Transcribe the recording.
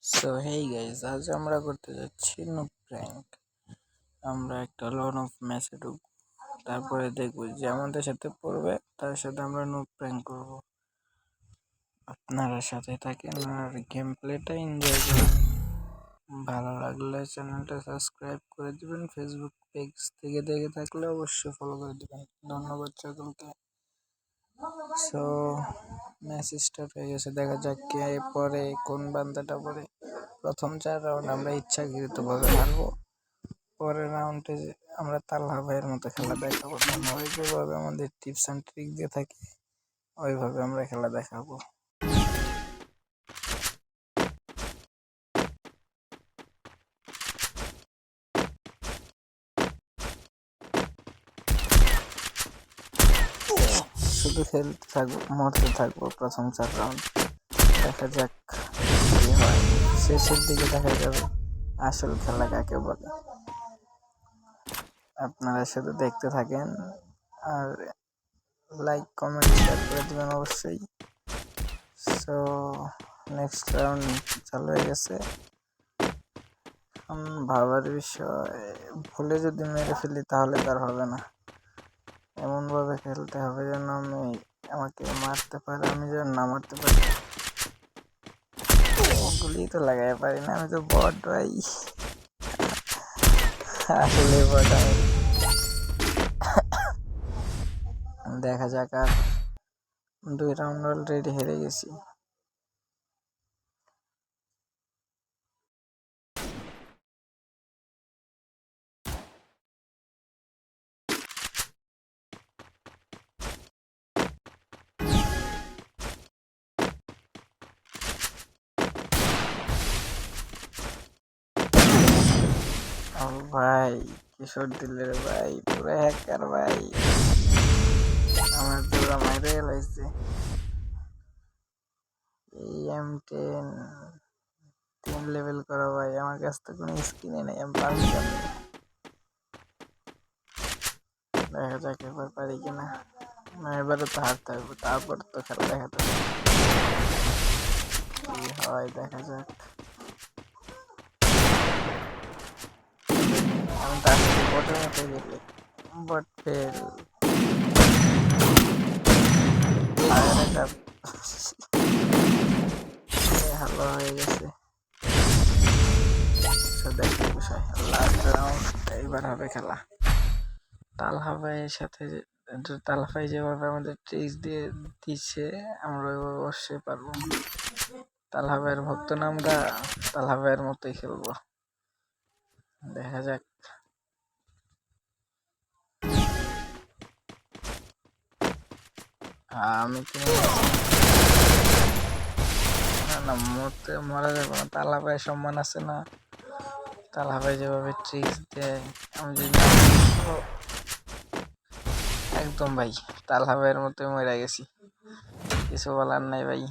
So hey guys, আজ আমরা করতে যাচ্ছি নুব প্র্যাঙ্ক। আমরা একটা লন অফ ম্যাচে ঢুকবো, তারপরে দেখবো যে আমাদের সাথে পড়বে তার সাথে আমরা নুব প্র্যাঙ্ক করবো। আপনারা সাথে থাকেন আর গেম প্লেটা এনজয় করুন। ভালো লাগলে চ্যানেলটা সাবস্ক্রাইব করে দিবেন, ফেসবুক পেজ থেকে দেখে থাকলে অবশ্যই ফলো করে দিবেন। ধন্যবাদ সকলকে। সো ম্যাচ স্টার্ট হয়ে গেছে, দেখা যাক কে পরে, কোন বান্দাটা পরে। প্রথম 4 রাউন্ড আমরা ইচ্ছাকৃতভাবে হারবো, পরের রাউন্ডে আমরা তাল্লা ভাইয়ের মতো খেলা দেখাবো। আমরা যেভাবে আমাদের টিপস অ্যান্ড ট্রিক দিয়ে থাকি ওইভাবে আমরা খেলা দেখাবো। শুধু খেলতে থাকবো, মরতে থাকবো প্রথম 4 রাউন্ড। দেখা যাক কি হয়, শেষের দিকে দেখা যাবে আসল খেলা কাকে বলে। আপনারা শুধু দেখতে থাকেন আর লাইক কমেন্ট শেয়ার করে দেবেন অবশ্যই। সো নেক্সট রাউন্ড চালু হয়ে গেছে। ভাবার বিষয়, ভুলে যদি মেরে ফেলি তাহলে তার হবে না। এমনভাবে খেলতে হবে যেন আমাকে মারতে পারে, আমি যেন না মারতে পারি। গুলি তো লাগাই পারি না, আমি তো বট ভাই, আসলে বট আমি। দেখা যাক, আর 2 রাউন্ড অলরেডি হেরে গেছি। ও ভাই, কিশোর দিলের ভাই, পুরো হ্যাকার ভাই, আমার পুরো মাইরে গেলাইছে। এই M10 3 লেভেল করা ভাই, আমার কাছ তো কোনো স্কিনে নেই, আমি পারবো কেমনে? দেখা যাক এবার পারি কিনা। না, এবারে তো হারতে হবে, তারপর তো খেলা দেখাতে হবে। কি হয় দেখা যাক। আমি তো আসলে বটের মতো গেলে বট ফেল। ভালো হয়ে গেছে। দেখার বিষয়, লাস্ট রাউন্ড এইবার হবে খেলা। তালহা ভাইয়ের সাথে, তালহা ভাই যেভাবে আমাদের ট্রিক্স দিয়ে দিচ্ছে আমরা ওইভাবে অবশ্যই পারবো। তালহা ভাইয়ের ভক্ত না আমরা, তালহা ভাইয়ের মতোই খেলবো। দেখা যাক। আমি তো না, মরা যাবো না, তালহা ভাইয়ের সম্মান আছে না। তালহা ভাই যেভাবে ট্রিক্স দেয়, আমি যদি একদম ভাই তালহা ভাইয়ের মতোই মরে গেছি, কিছু বলার নাই ভাই।